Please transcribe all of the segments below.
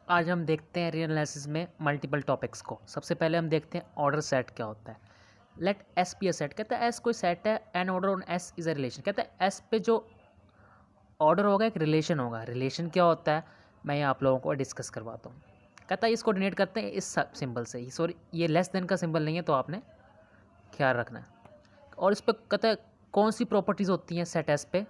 आज हम देखते हैं रियल एनालिसिस में मल्टीपल टॉपिक्स को। सबसे पहले हम देखते हैं ऑर्डर सेट क्या होता है। Let S be a set, कहता है एस कोई सेट है, an order on S is a relation. कहता है एस पे जो ऑर्डर होगा एक रिलेशन होगा। रिलेशन क्या होता है मैं आप लोगों को डिस्कस करवाता हूँ। कहता है इसको डिनोट करते हैं इस सिंबल से। सॉरी, ये लेस देन का सिंबल नहीं है, तो आपने ख्याल रखना है। और इस पर कहता है कौन सी प्रॉपर्टीज़ होती हैं सेट एस पे,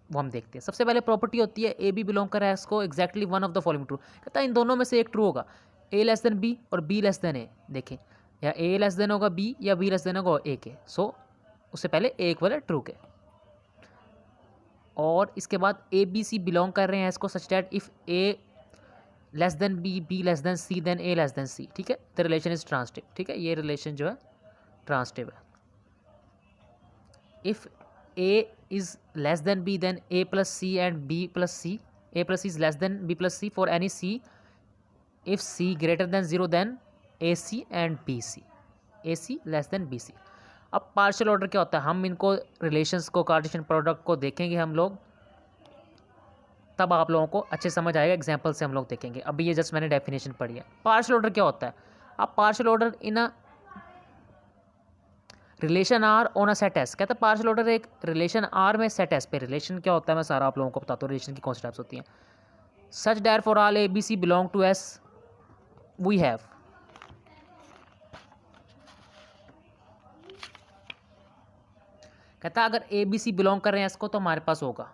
वो हम देखते हैं। सबसे पहले प्रॉपर्टी होती है ए बी बिलोंग कर एस को exactly one of the following true. कहता है इन दोनों में से एक ट्रू होगा, ए लेस देन बी और बी लेस देन ए। देखें, या ए लेस देन होगा बी या बी लेस देन होगा ए के। सो उससे पहले ए इक्वल है ट्रू के। और इसके बाद ए बी सी बिलोंग कर रहे हैं इसको such that if a less than b, b less than c, then a less than c. ठीक है, द रिलेशन इज ट्रांसटिव। ठीक है, ये रिलेशन जो है ट्रांसटिव है। If A is less than B, then A plus C and B plus C, A plus C is less than B plus C for any C if C greater than zero, then A C and B C, A C less than B C. अब partial order क्या होता है, हम इनको relations को, Cartesian product को देखेंगे हम लोग, तब आप लोगों को अच्छे समझ आएगा। एग्जाम्पल से हम लोग देखेंगे। अभी ये जस्ट मैंने डेफिनेशन पढ़ी है। पार्शियल ऑर्डर क्या होता है, अब partial order in a relation R on a set S. कहता है पार्शियल ऑर्डर एक रिलेशन आर में सेट एस पे। रिलेशन क्या होता है मैं सारा आप लोगों को बताता हूँ। रिलेशन की कौन सी टाइप्स होती हैं। Such that for all A B C belong to S we have. कहता है अगर ए बी सी बिलोंग कर रहे हैं एस को तो हमारे पास होगा।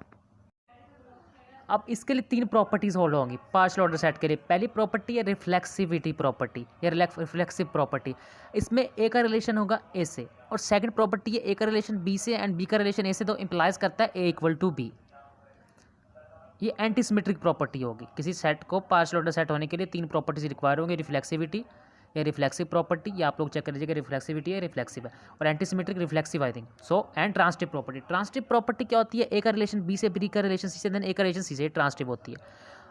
अब इसके लिए तीन प्रॉपर्टीज होल्ड होंगी पार्शियल ऑर्डर सेट के लिए। पहली प्रॉपर्टी है रिफ्लेक्सिविटी प्रॉपर्टी या रिफ्लेक्सिव प्रॉपर्टी। इसमें ए का रिलेशन होगा ए से। और सेकंड प्रॉपर्टी है ए का रिलेशन बी से एंड बी का रिलेशन ए से, तो इंप्लाइज करता है ए इक्वल टू बी। ये एंटीसिमेट्रिक प्रॉपर्टी होगी। किसी सेट को पार्शियल ऑर्डर सेट होने के लिए तीन प्रॉपर्टीज रिक्वायर होंगी, रिफ्लेक्सिविटी या रिफ्लेक्सिव प्रॉपर्टी, या आप लोग चेक कर लीजिएगा रिफ्लेक्सिविटी है रिफ्लेक्सिव है, और antisymmetric reflexive I think so. And transitive property. Transitive property क्या होती है, ए का रिलेशन बी से, बी का रिलेशन सी से, देन ए का रिलेशन सी से, ट्रांसटिव होती है।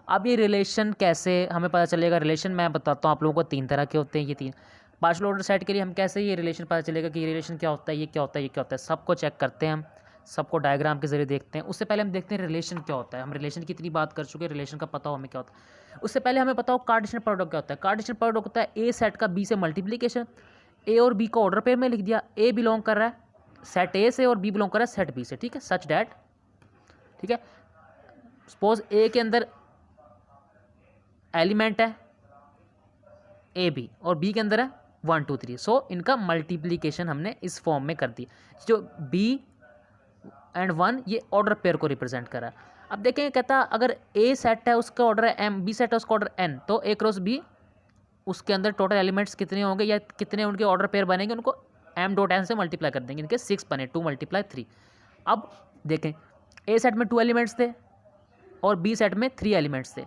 अब ये रिलेशन कैसे हमें पता चलेगा, रिलेशन मैं बताता हूँ आप लोगों को तीन तरह के होते हैं। ये तीन पार्शियल ऑर्डर सेट के लिए हम कैसे ये रिलेशन पता चलेगा कि ये रिलेशन क्या होता है, ये क्या होता है, ये क्या होता है, सबको चेक करते हैं हम, सबको डायग्राम के जरिए देखते हैं। उससे पहले हम देखते हैं रिलेशन क्या होता है। हम रिलेशन की इतनी बात कर चुके हैं, रिलेशन का पता हो हमें क्या होता है। उससे पहले हमें पता हो कार्टेशियन प्रोडक्ट क्या होता है। कार्टेशियन प्रोडक्ट होता है ए सेट का बी से मल्टीप्लिकेशन। ए और बी को ऑर्डर पेयर में लिख दिया। ए बिलोंग कर रहा है सेट ए से और बी बिलोंग कर रहा है सेट बी से। ठीक है, सच डैट, ठीक है, सपोज ए के अंदर एलिमेंट है ए बी और बी के अंदर है 1 2 3। सो इनका मल्टीप्लीकेशन हमने इस फॉर्म में कर दी। जो बी एंड 1 ये ऑर्डर पेयर को रिप्रेजेंट कर रहा है। अब देखेंगे, कहता अगर ए सेट है उसका ऑर्डर है एम, बी सेट है उसका ऑर्डर एन, तो ए क्रॉस बी उसके अंदर टोटल एलिमेंट्स कितने होंगे या कितने उनके ऑर्डर पेयर बनेंगे, उनको एम डॉट एन से मल्टीप्लाई कर देंगे। इनके 6 बने, 2 × 3। अब देखें, ए सेट में 2 एलिमेंट्स थे और बी सेट में 3 एलिमेंट्स थे।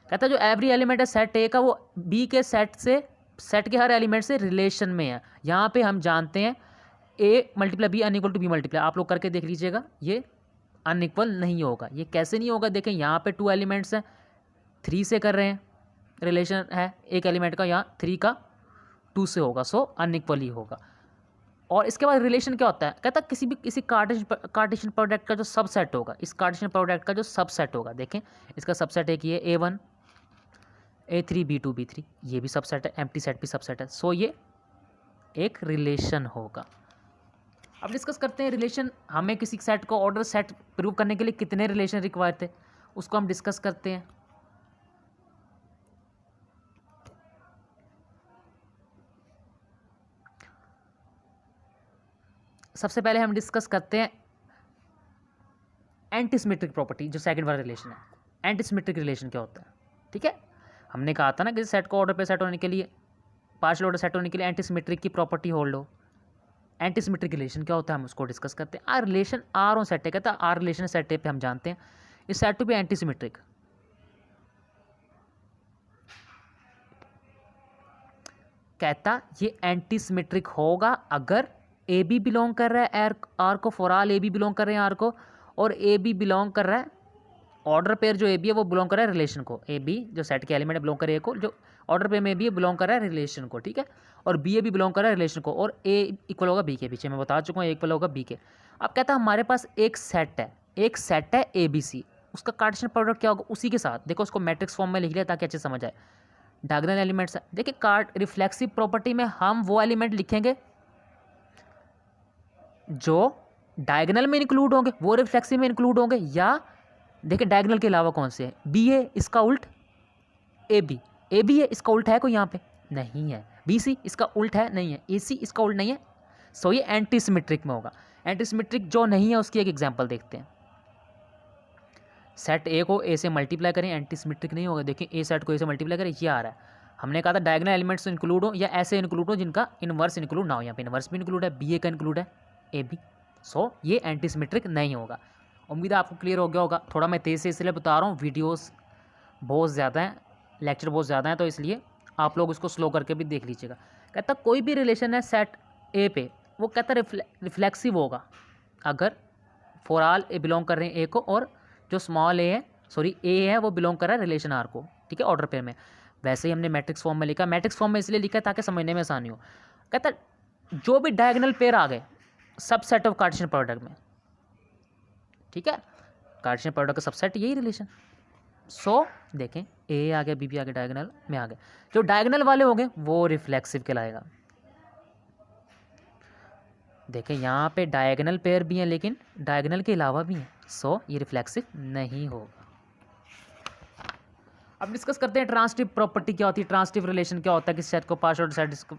कहता जो एवरी एलिमेंट है सेट ए का, वो बी के सेट से, सेट के हर एलिमेंट से रिलेशन में है। यहाँ पे हम जानते हैं a multiply b unequal to b multiply. आप लोग करके देख लीजिएगा, ये अनइक्वल नहीं होगा। ये कैसे नहीं होगा, देखें यहाँ पे 2 एलिमेंट्स हैं, 3 से कर रहे हैं, रिलेशन है एक एलिमेंट का, यहाँ 3 का 2 से होगा, सो अनइक्वल ही होगा। और इसके बाद रिलेशन क्या होता है, कहता किसी कार्टेशियन प्रोडक्ट का जो सबसेट होगा, इस कार्टेशियन प्रोडक्ट का जो सबसेट होगा, देखें इसका सबसेट एक ये A1 A3 B2 B3, ये भी सबसेट है, एम्प्टी सेट भी सबसेट है। सो ये एक रिलेशन होगा। अब डिस्कस करते हैं रिलेशन। हमें किसी सेट को ऑर्डर सेट प्रूव करने के लिए कितने रिलेशन रिक्वायर थे, उसको हम डिस्कस करते हैं। सबसे पहले हम डिस्कस करते हैं एंटीसिमेट्रिक प्रॉपर्टी, जो सेकंड वाला रिलेशन है। एंटीसिमेट्रिक रिलेशन क्या होता है, ठीक है, हमने कहा था ना कि सेट को ऑर्डर पे सेट होने के लिए, पार्शियल ऑर्डर सेट होने के लिए एंटीसिमेट्रिक की प्रॉपर्टी होल्ड हो। एंटीसिमेट्रिक रिलेशन क्या होता है हम उसको डिस्कस करते हैं। R relation R on set है, कहता है आर रिलेशन सेट ए पे हम जानते हैं इस सेट टू बी एंटीसिमेट्रिक। कहता ये एंटीसिमेट्रिक होगा अगर ए बी बिलोंग कर रहा है आर को, for all A B belong कर रहे हैं आर को, और ए बी बिलोंग कर रहा है, ऑर्डर पेयर जो ए बी है वो बिलोंग कर रहा है रिलेशन को। ए बी जो सेट के एलिमेंट बिलोंग कर रहे हैं को, जो ऑर्डर पेयर में बी बिलोंग कर रहा है रिलेशन को, ठीक है, और बी ए भी बिलोंग कर रहा है रिलेशन को, और ए इक्वल होगा बी के, पीछे मैं बता चुका हूँ ए इक्वल होगा बी के। अब कहता है हमारे पास एक सेट है ए बी सी, उसका कार्टेशियन प्रोडक्ट क्या होगा उसी के साथ। देखो उसको मैट्रिक्स फॉर्म में लिख लिया ताकि अच्छे समझ आए। डायगोनल एलिमेंट्स है, देखिए कार्ट रिफ्लेक्सिव प्रॉपर्टी में हम वो एलिमेंट लिखेंगे जो डायगोनल में इंक्लूड होंगे, वो रिफ्लेक्सिव में इंक्लूड होंगे, या देखिए डायगोनल के अलावा कौन से हैं, बी ए इसका उल्ट, ए बी है इसका उल्ट है कोई यहाँ पे नहीं है, बी सी इसका उल्ट है नहीं है, ए सी इसका उल्ट नहीं है। सो ये एंटी सिमेट्रिक में होगा। एंटी सिमेट्रिक जो नहीं है उसकी एक एग्जांपल देखते हैं। सेट ए को ए से मल्टीप्लाई करें, एंटी सिमेट्रिक नहीं होगा। देखिए ए सेट को ए से मल्टीप्लाई करें, ये आ रहा है। हमने कहा था डायगोनल एलिमेंट्स इंक्लूड हो या ऐसे इंक्लूड हो जिनका इनवर्स इंक्लूड ना हो। यहाँ पे इनवर्स भी इंक्लूड है, बी ए का इंक्लूड है, ए बी। सो ये एंटी सिमेट्रिक नहीं होगा। उम्मीद है आपको क्लियर हो गया होगा। थोड़ा मैं तेज़ से इसलिए बता रहा हूँ, वीडियोस बहुत ज़्यादा हैं, लेक्चर बहुत ज़्यादा हैं, तो इसलिए आप लोग उसको स्लो करके भी देख लीजिएगा। कहता कोई भी रिलेशन है सेट ए पे, वो कहता रिफ्लेक्सिव होगा अगर फॉर ऑल ए बिलोंग कर रहे हैं ए को, और जो स्मॉल ए है सॉरी ए है वो बिलोंग कर रहा है रिलेशन आर को, ठीक है, ऑर्डर पेयर में। वैसे ही हमने मैट्रिक्स फॉर्म में लिखा, मैट्रिक्स फॉर्म में इसलिए लिखा है ताकि समझने में आसानी हो। कहता जो भी डायगोनल पेयर आ गए सबसेट ऑफ कार्टेशियन प्रोडक्ट में, ठीक है, कार्टेशियन प्रोडक्ट का सबसेट यही रिलेशन। सो देखें ए आ गया, बी भी आ गया, डायगोनल में आ गए। जो डायगोनल वाले हो गए वो रिफ्लेक्सिव कहलाएगा। देखें यहाँ पे डायगोनल पेयर भी हैं लेकिन डायगोनल के अलावा भी हैं, सो ये रिफ्लेक्सिव नहीं होगा। अब डिस्कस करते हैं ट्रांसिटिव प्रॉपर्टी क्या होती है, ट्रांसिटिव रिलेशन क्या होता है किसी सेट को पास और सेट इसको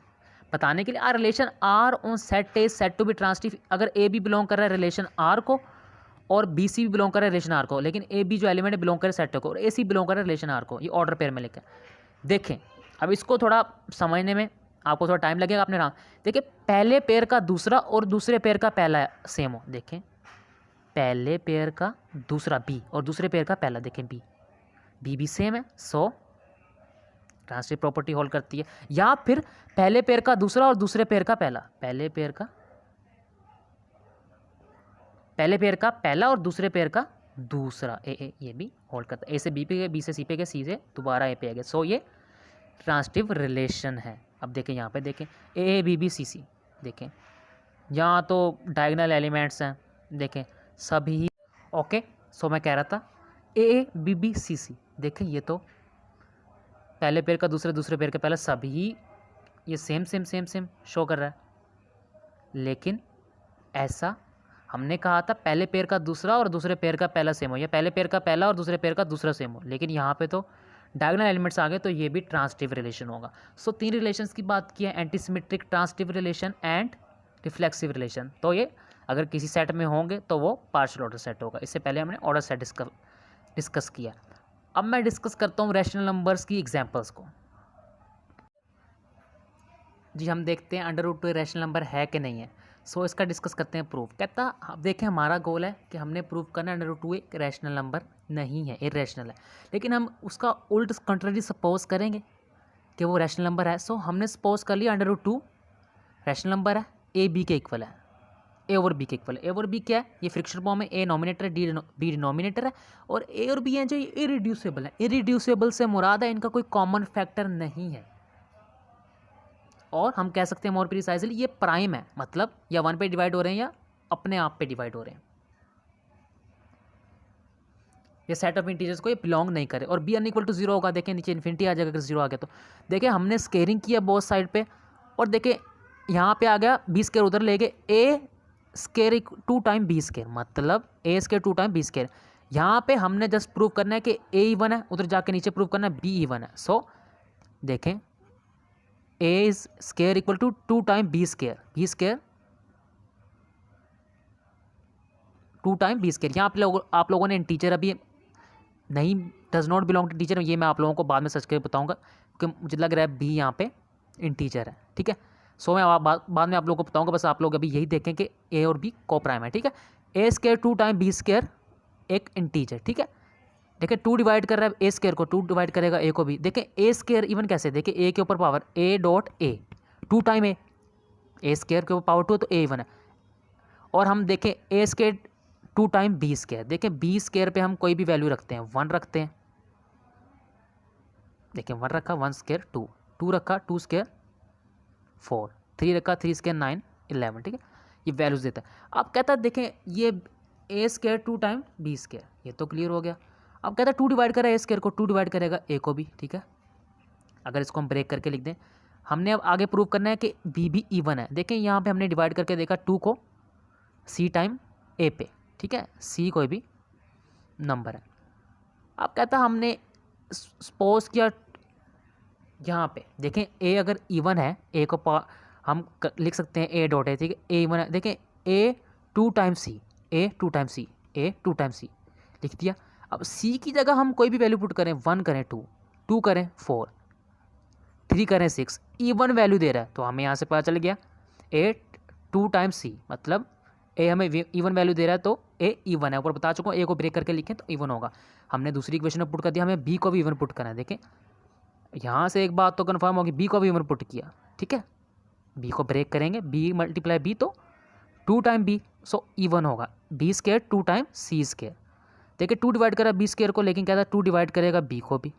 बताने के लिए। R relation R on set A set to B transitive. अगर ए भी बिलोंग कर रहा है रिलेशन आर को और बी सी भी बिलोंग कर रहा है रिलेशन आर को, लेकिन ए बी जो एलिमेंट बिलोंग कर रहे सेट को और ए सी बिलोंग कर रहा है रिलेशन आर को, ये ऑर्डर पेयर में लिखा है। देखें अब इसको थोड़ा समझने में आपको थोड़ा टाइम लगेगा अपने नाम। देखिए पहले पेयर का दूसरा और दूसरे पेयर का पहला सेम हो। देखें पहले पेयर का दूसरा बी और दूसरे पेयर का पहला, देखें बी भी सेम है, सो ट्रांसिटिव प्रॉपर्टी होल्ड करती है। या फिर पहले पेयर का दूसरा और दूसरे पेयर का पहला, पहले पेयर का पहला और दूसरे पेयर का दूसरा, ए ये भी होल्ड करता है। ए से बी पे गए, बी से सी पे गए, सी से दोबारा ए पे आ गए, सो ये ट्रांसिटिव रिलेशन है। अब देखें यहाँ पे देखें ए बी बी सी सी, देखें यहाँ तो डायगोनल एलिमेंट्स हैं, देखें सभी ओके। सो मैं कह रहा था ए बी बी सी सी, देखें ये तो पहले पेयर का दूसरे पेयर का पहला, सभी ये सेम शो कर रहा है। लेकिन ऐसा हमने कहा था पहले पेयर का दूसरा और दूसरे पेयर का पहला सेम हो, या पहले पेयर का पहला और दूसरे पेयर का दूसरा सेम हो, लेकिन यहाँ पे तो डायगोनल एलिमेंट्स आ गए तो ये भी ट्रांसिटिव रिलेशन होगा। सो 3 रिलेशंस की बात की है, antisymmetric, transitive relation and reflexive relation. तो ये अगर किसी सेट में होंगे तो वो पार्शियल ऑर्डर सेट होगा। इससे पहले हमने ऑर्डर सेट डिस्कस किया। अब मैं डिस्कस करता हूँ रैशनल नंबर्स की एग्जांपल्स को। जी हम देखते हैं अंडर रूट 2 रैशनल नंबर है कि नहीं है। सो इसका डिस्कस करते हैं प्रूफ। कहता अब देखें हमारा गोल है कि हमने प्रूफ करना है अंडर रूट 2 एक रैशनल नंबर नहीं है, इरेशनल है, लेकिन हम उसका उल्ट कंट्ररी सपोज करेंगे कि वो रैशनल नंबर है। सो हमने सपोज कर लिया अंडर रूट 2 रैशनल नंबर है, ए बी के इक्वल है, ए ओवर बी के इक्वल है। ए ओवर बी क्या है, ये फ्रिक्शन फॉर्म है, ए नॉमिनेटर है, बी डिनोमिनेटर है, और ए और बी हैं जो इरिड्यूसेबल है। इरिड्यूसेबल से मुराद है इनका कोई कॉमन फैक्टर नहीं है, और हम कह सकते हैं मोर प्रिसाइजली ये प्राइम है, मतलब या 1 पे डिवाइड हो रहे हैं या अपने आप पे डिवाइड हो रहे हैं। ये सेट ऑफ इंटीजर्स को ये बिलोंग नहीं करे, और बी अनइक्वल टू 0 होगा। देखें नीचे इन्फिनिटी आ जाएगा अगर 0 आ गया तो। देखें हमने स्केयरिंग किया बोथ साइड पे, और देखें यहाँ पे आ गया बी स्केयर, उधर ले गए ए स्केयर 2 टाइम बी स्केयर, मतलब ए स्केयर 2 टाइम बी स्केयर। यहाँ पे हमने जस्ट प्रूव करना है कि ए इवन है, उधर जाके नीचे प्रूव करना है बी इवन है। सो देखें a is square equal to 2 time b square 2 time b square. यहाँ पे आप लोगों ने इंटीजर अभी नहीं, does not belong to teacher, ये मैं आप लोगों को बाद में सर्च करके बताऊंगा क्योंकि मुझे लग रहा है बी यहाँ पे इंटीजर है, ठीक है। सो मैं बाद में आप लोगों को बताऊंगा, बस आप लोग अभी यही देखें कि ए और बी को प्राइम है, ठीक है। ए स्केयर 2 टाइम बी स्केयर एक इंटीजर, ठीक है। देखिए 2 डिवाइड कर रहा है ए स्केयर को, 2 डिवाइड करेगा ए को भी। देखें ए स्केयर इवन कैसे, देखिए ए के ऊपर power A dot A 2 time A square के ऊपर पावर 2 तो ए इवन है। और हम देखें ए स्केयर 2 टाइम बी स्केयर, देखें बी स्केयर पे हम कोई भी वैल्यू रखते हैं, 1 रखते हैं, देखें 1 रखा, 1 स्केयर 2, 2 रखा, 2 स्केयर 4, 3 रखा, 3 स्केयर 9 11, ठीक है। ये वैल्यूज देता है। अब कहता है देखें ये ए स्केयर 2 टाइम बी स्केयर, ये तो क्लियर हो गया। अब कहता है 2 डिवाइड करा ए स्क्वायर को, 2 डिवाइड करेगा ए को भी, ठीक है। अगर इसको हम ब्रेक करके लिख दें, हमने अब आगे प्रूव करना है कि बी भी इवन है। देखें यहाँ पे हमने डिवाइड करके देखा 2 को सी टाइम ए पे, ठीक है, सी कोई भी नंबर है। अब कहता हमने सपोज किया यहाँ पे, देखें ए अगर इवन है, ए को हम लिख सकते हैं ए डॉट है, ठीक है, ए इवन है। देखें ए 2 टाइम सी, ए 2 टाइम सी, ए 2 टाइम सी लिख दिया। अब सी की जगह हम कोई भी वैल्यू पुट करें, 1 करें 2 करें 4, 3 करें 6, इवन वैल्यू दे रहा है, तो हमें यहाँ से पता चल गया ए 2 टाइम सी मतलब ए हमें इवन वैल्यू दे रहा है, तो ए इवन है। ऊपर बता चुका हूँ, ए को ब्रेक करके लिखें तो इवन होगा। हमने दूसरी इक्वेशन में पुट कर दिया, हमें बी को भी इवन पुट करना है। देखें यहाँ से एक बात तो कन्फर्म होगी, बी को भी इवन पुट किया, ठीक है, बी को ब्रेक करेंगे, बी मल्टीप्लाई बी तो 2 टाइम बी, सो इवन होगा बी स्क्वायर 2 टाइम सी स्क्वायर। देखिए 2 डिवाइड करा बी स्क्वायर को, लेकिन क्या था 2 डिवाइड करेगा बी को भी,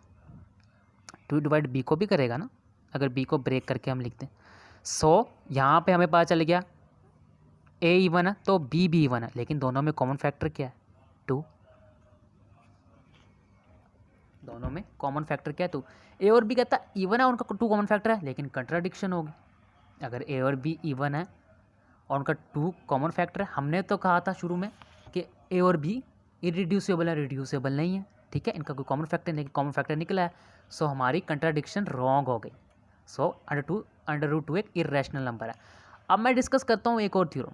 2 डिवाइड बी को भी करेगा ना, अगर बी को ब्रेक करके हम लिखते हैं। सो यहाँ पे हमें पता चल गया ए इवन है तो बी भी इवन है, लेकिन दोनों में कॉमन फैक्टर क्या है, 2। दोनों में कॉमन फैक्टर क्या है, 2। ए और बी कहता इवन है, उनका 2 कॉमन फैक्टर है, लेकिन कंट्राडिक्शन होगी। अगर ए और बी इवन है और उनका 2 कॉमन फैक्टर है, हमने तो कहा था शुरू में कि ए और बी इरिड्यूसिबल है, रिड्यूसिबल नहीं है, ठीक है, इनका कोई कॉमन फैक्टर नहीं, कॉमन फैक्टर निकला है। सो हमारी कंट्राडिक्शन रॉन्ग हो गई। सो √2 एक इरेशनल नंबर है। अब मैं डिस्कस करता हूँ एक और थ्योरम,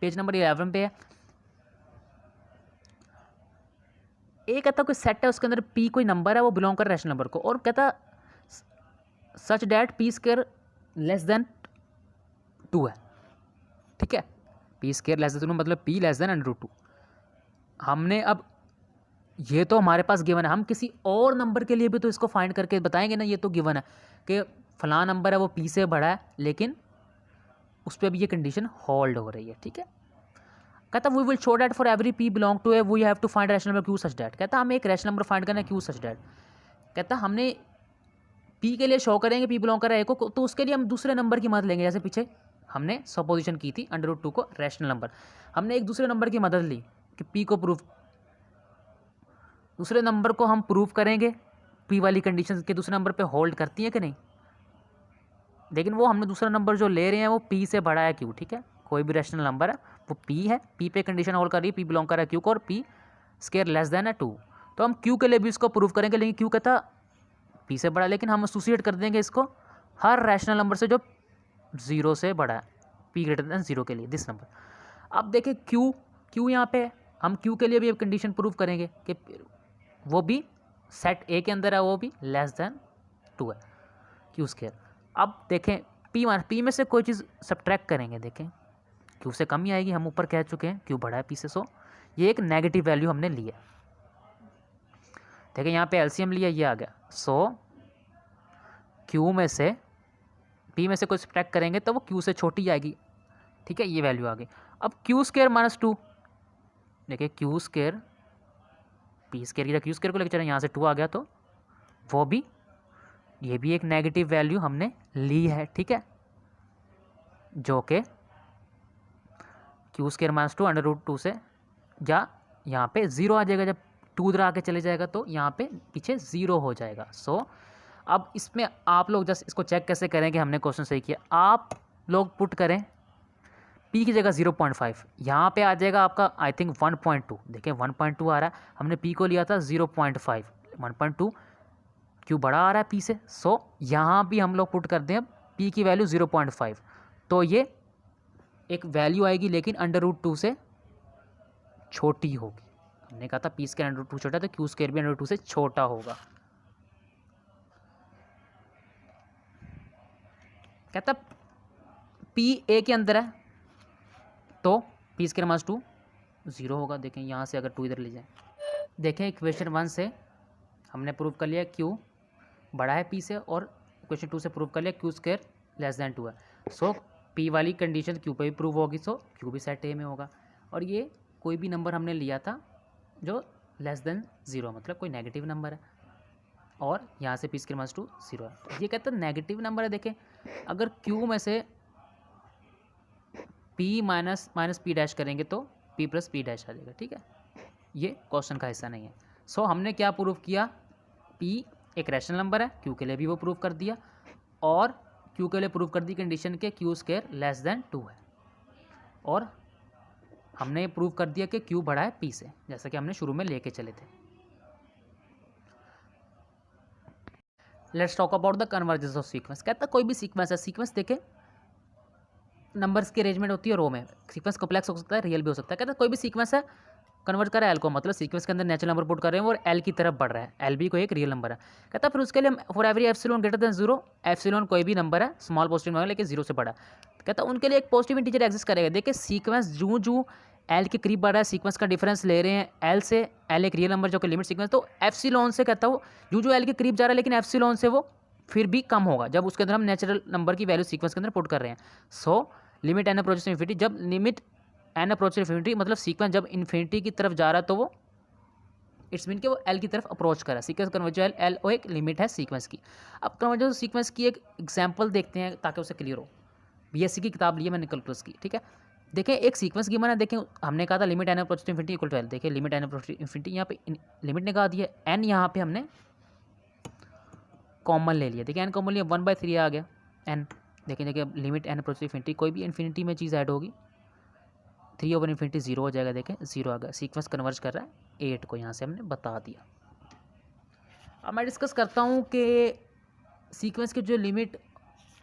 पेज नंबर 11 पे है। ए कहता कोई सेट है, उसके अंदर पी कोई नंबर है, वो बिलोंग कर रैशनल नंबर को, और कहता such that P square less than 2 है, ठीक है, पी स्क्वायर लेस देन 2 मतलब पी लेस देन √2। हमने अब ये तो हमारे पास गिवन है, हम किसी और नंबर के लिए भी तो इसको फाइंड करके बताएंगे ना। ये तो गिवन है कि फलां नंबर है वो पी से बड़ा है, लेकिन उस पर भी ये कंडीशन होल्ड हो रही है, ठीक है। कहता we will show that for every P belong to A we have to find rational number Q such that. कहता हमें एक रैशनल नंबर फाइंड करना है क्यू सच डैट। कहता हमने पी के लिए शो करेंगे पी बिलोंग कर रहा है ए को, तो उसके लिए हम दूसरे नंबर की मदद लेंगे। जैसे पीछे हमने सपोजिशन की थी √2 को रैशनल नंबर, हमने एक दूसरे नंबर की मदद ली कि पी को प्रूव, दूसरे नंबर को हम प्रूव करेंगे पी वाली कंडीशन के दूसरे नंबर पे होल्ड करती है कि नहीं। लेकिन वो हमने दूसरा नंबर जो ले रहे हैं वो पी से बड़ा है क्यू, ठीक है, कोई भी रैशनल नंबर है वो पी है, पी पे कंडीशन होल्ड कर रही है, पी बिलोंग कर रहा है क्यू को, और पी स्क्वायर लेस देन है 2। तो हम क्यू के लिए भी इसको प्रूव करेंगे, लेकिन क्यू कहता पी से बड़ा है, लेकिन हम एसोसिएट कर देंगे इसको हर रैशनल नंबर से जो 0 से बड़ा है, पी ग्रेटर देन 0 के लिए दिस नंबर। अब देखें क्यू यहाँ पे हम क्यू के लिए भी कंडीशन प्रूव करेंगे कि वो भी सेट ए के अंदर है, वो भी लेस देन 2 है, क्यू स्क्वायर। अब देखें पी में से कोई चीज़ सब्ट्रैक्ट करेंगे, देखें क्यू से कम ही आएगी, हम ऊपर कह चुके हैं क्यू बड़ा है पी से। सो ये एक नेगेटिव वैल्यू हमने लिया, देखें यहाँ पे एलसीएम लिया, ये आ गया। सो क्यू में से पी में से कोई सब्ट्रैक्ट करेंगे तो वो क्यू से छोटी आएगी, ठीक है, ये वैल्यू आ गई। अब क्यू स्क्वायर -2, देखिए क्यू स्क्वायर पी स्क्वायर की क्यू स्क्वायर को लेकर चलें, यहाँ से 2 आ गया, तो वो भी ये भी एक नेगेटिव वैल्यू हमने ली है, ठीक है, जो कि क्यू स्क्वायर -2 √2 से, या यहाँ पे 0 आ जाएगा, जब 2 उधर आके चले जाएगा तो यहाँ पे पीछे 0 हो जाएगा। सो अब इसमें आप लोग जस्ट इसको चेक कैसे करेंगे, हमने क्वेश्चन सही किया, आप लोग पुट करें पी की जगह 0.5, यहाँ पे आ जाएगा आपका आई थिंक 1.2, देखिए 1.2 आ रहा है, हमने पी को लिया था 0.5, 1.2 क्यों बड़ा आ रहा है पी से। सो यहाँ भी हम लोग पुट कर दें अब पी की वैल्यू 0.5, तो ये एक वैल्यू आएगी लेकिन √2 से छोटी होगी। हमने कहा था पी स्क्वायर √2 छोटा, तो क्यू स्क्वायर भी √2 से छोटा होगा। कहता पी ए के अंदर है तो पी स्क्वायर -2 0 होगा। देखें यहाँ से अगर 2 इधर ले जाएं, देखें इक्वेशन 1 से हमने प्रूव कर लिया क्यू बड़ा है पी से, और इक्वेशन 2 से प्रूव कर लिया क्यू स्क्वायर लेस देन 2 है। सो पी वाली कंडीशन क्यू पे भी प्रूव होगी, सो क्यू भी सेट ए में होगा। और ये कोई भी नंबर हमने लिया था जो लेस देन 0 मतलब कोई नेगेटिव नंबर है, और यहाँ से पी स्क्वायर -2 0 है। ये कहते हैं नेगेटिव नंबर है। देखें अगर क्यू में से p माइनस पी डैश करेंगे तो p + p डैश आ जाएगा, ठीक है। ये क्वेश्चन का हिस्सा नहीं है। सो हमने क्या प्रूव किया, पी एक रैशनल नंबर है, क्यू के लिए भी वो प्रूव कर दिया, और क्यू के लिए प्रूव कर दी कंडीशन के क्यू स्क्वायर लेस देन 2 है, और हमने ये प्रूव कर दिया कि क्यू बड़ा है पी से, जैसा कि हमने शुरू में लेके चले थे। Let's talk about the convergence of sequence. कहता है कोई भी सीक्वेंस है, सीक्वेंस देखे नंबर्स की अरेंजमेंट होती है रो में, सीक्वेंस कॉम्प्लेक्स हो सकता है, रियल भी हो सकता है। कहता है कोई भी सीक्वेंस है कन्वर्ट कर रहा है एल को, मतलब सीक्वेंस के अंदर नेचुरल नंबर पुट कर रहे हैं और एल की तरफ बढ़ रहा है, एल भी कोई एक रियल नंबर है। कहता है फिर उसके लिए for every epsilon greater than 0, epsilon कोई भी नंबर है स्मॉल पॉजिटिव नंबर लेकिन 0 से बड़ा, कहता है उनके लिए एक पॉजिटिव इंटीजर एग्जिस्ट करेगा। देखिए सीक्वेंस जूँ जूँ एल के करीब बढ़ रहा है, सीक्वेंस का डिफरेंस ले रहे हैं एल से, एल एक रियल नंबर जो कि लिमिट सीक्वेंस, तो एप्सिलॉन से कहता हूँ जूँ जूँ एल के करीब जा रहा है लेकिन एप्सिलॉन से वो फिर भी कम होगा जब उसके अंदर हम नेचुरल नंबर की वैल्यू सीक्वेंस के अंदर पुट कर रहे हैं। So limit n approaches to infinity, जब limit n approaches to infinity मतलब सीक्वेंस जब इन्फिनिटी की तरफ जा रहा है तो वो इट्स मीन कि वो एल की तरफ अप्रोच कर रहा है। सीक्वेंस कन्वर्जेंस एल वो एक लिमिट है सीक्वेंस की। अब कन्वर्जेंस सीक्वेंस की एक एग्जांपल देखते हैं ताकि उसे क्लियर हो। बीएससी की किताब ली है मैंने कैलकुलस की, ठीक है। देखें एक सीक्वेंस गिवन है, देखें हमने कहा था limit N approach to infinity equal to l, देखिए limit N approach to infinity यहाँ पे लिमिट निकाल दी है, एन यहाँ पे हमने कॉमन ले लिया, देखिए एन कॉमन लिया 1/3 आ गया एन। देखिए limit N approach to infinity, कोई भी इन्फिनिटी में चीज़ ऐड होगी 3/∞ 0 हो जाएगा, देखें 0 आ गया। सीक्वेंस कन्वर्ज कर रहा है 8 को, यहाँ से हमने बता दिया। अब मैं डिस्कस करता हूँ कि सीक्वेंस की जो लिमिट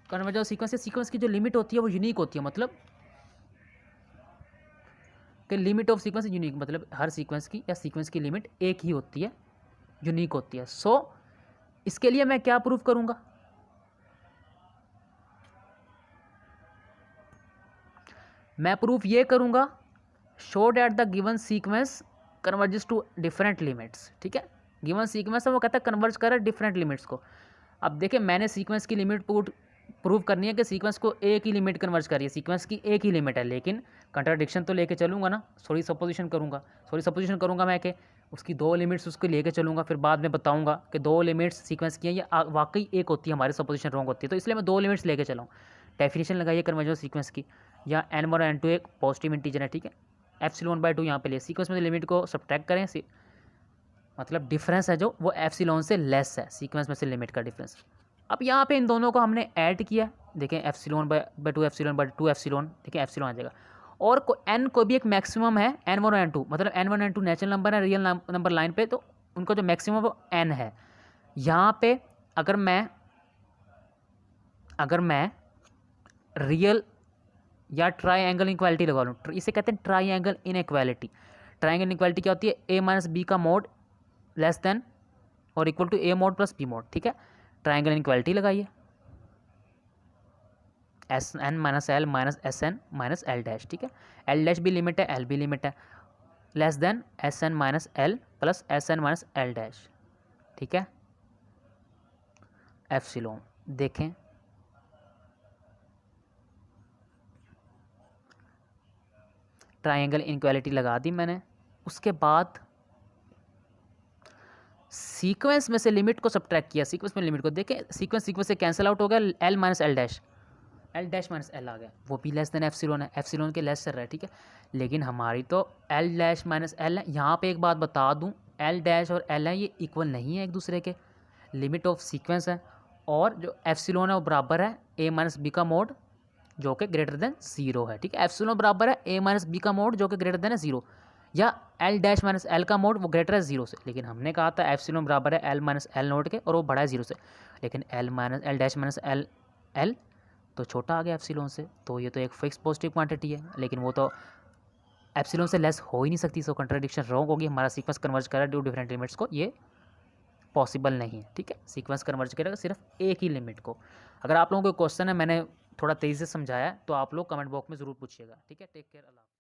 कन्वर्ज ऑफ सीक्वेंस है, सीक्वेंस की जो लिमिट होती है वो यूनिक होती है, मतलब कि लिमिट ऑफ सीक्वेंस यूनिक, मतलब हर सीक्वेंस की या सीक्वेंस की लिमिट एक ही होती है, यूनिक होती है। सो इसके लिए मैं क्या प्रूव करूँगा, मैं प्रूफ ये करूँगा show that the given sequence converges to different limits, ठीक है। गिवन सीक्वेंस है वो कहता है कन्वर्ज कर डिफरेंट लिमिट्स को। अब देखिए मैंने सीक्वेंस की लिमिट प्रूव करनी है कि सीक्वेंस को एक ही लिमिट कन्वर्ज करिए, सीक्वेंस की एक ही लिमिट है, लेकिन कंट्राडिक्शन तो लेके चलूँगा ना, सॉरी सपोजिशन करूँगा मैं कि उसकी 2 लिमिट्स उसको लेके चलूँगा, फिर बाद में बताऊँगा कि 2 लिमिट्स सीक्वेंस की हैं ये वाकई एक होती है, हमारी सपोजिशन रॉन्ग होती है, तो इसलिए मैं 2 लिमिट्स लेके चलाऊँ। डेफिनेशन लगाइए कन्वर्जेंस सीक्वेंस की, या n1 और n2 एक पॉजिटिव इंटीजर है, ठीक है। एप्सिलॉन/2 यहाँ पे लिए, सीक्वेंस में लिमिट को सब्ट्रैक्ट करें, मतलब डिफरेंस है जो वो एप्सिलॉन से लेस है, सीक्वेंस में से लिमिट का डिफरेंस। अब यहाँ पे इन दोनों को हमने ऐड किया, देखें एप्सिलॉन/2 एप्सिलॉन/2 एप्सिलॉन, देखिए एप्सिलॉन आ जाएगा। और n को भी एक मैक्सिमम है n1 और n2, मतलब n1 n2 नेचुरल नंबर है रियल नंबर लाइन पे, तो उनका जो मैक्सिमम वो n है। यहाँ पे अगर मैं रियल या ट्राइंगल इनक्वालिटी लगा लूँ, इसे कहते हैं ट्राइंगल इनइक्वालिटी। ट्राइंगल इनइक्वालिटी क्या होती है, a माइनस बी का मोड लेस देन और equal to a mod plus b mod, ठीक है। ट्राइंगल इनइक्वालिटी लगाइए, S N minus L minus S N minus L dash, ठीक है। एल डैश भी लिमिट है, एल भी लिमिट है, less than S N minus L plus S N minus L dash, ठीक है। एप्सिलॉन देखें ट्राइंगल इनइक्वालिटी लगा दी मैंने। उसके बाद सीक्वेंस में से लिमिट को सब्ट्रैक्ट किया, सीक्वेंस में लिमिट को देखें, सीक्वेंस से कैंसिल आउट हो गया, l minus L dash minus l आ गया, वो भी लेस देन एप्सिलॉन है, एप्सिलॉन के लेस चल रहा है, ठीक है। लेकिन हमारी तो एल डैश माइनस एल है। यहाँ पे एक बात बता दूँ, एल डैश और एल है ये इक्वल नहीं है एक दूसरे के, लिमिट ऑफ सीक्वेंस है, और जो एप्सिलॉन है वो बराबर है ए माइनस बी का मोड जो कि ग्रेटर देन 0 है, ठीक है। एप्सिलॉन बराबर है ए माइनस बी का मोड जो कि ग्रेटर देन है 0, या एल डैश माइनस एल का मोड वो ग्रेटर है 0 से। लेकिन हमने कहा था एप्सिलॉन बराबर है एल माइनस एल नोड के और वो बड़ा है 0 से, लेकिन एल डैश माइनस एल तो छोटा आ गया एप्सिलॉन से, तो ये तो एक फिक्स पॉजिटिव क्वांटिटी है, लेकिन वो तो एप्सिलॉन से लेस हो ही नहीं सकती। सो कंट्राडिक्शन रॉन्ग होगी, हमारा सीक्वेंस कन्वर्ज करा ड्यू डिफरेंट लिमिट्स को, ये पॉसिबल नहीं है, ठीक है। सीक्वेंस कन्वर्ज करेगा सिर्फ एक ही लिमिट को। अगर आप लोगों को क्वेश्चन है, मैंने थोड़ा तेज़ी से समझाया, तो आप लोग कमेंट बॉक्स में ज़रूर पूछिएगा, ठीक है। टेक केयर, अल्लाह।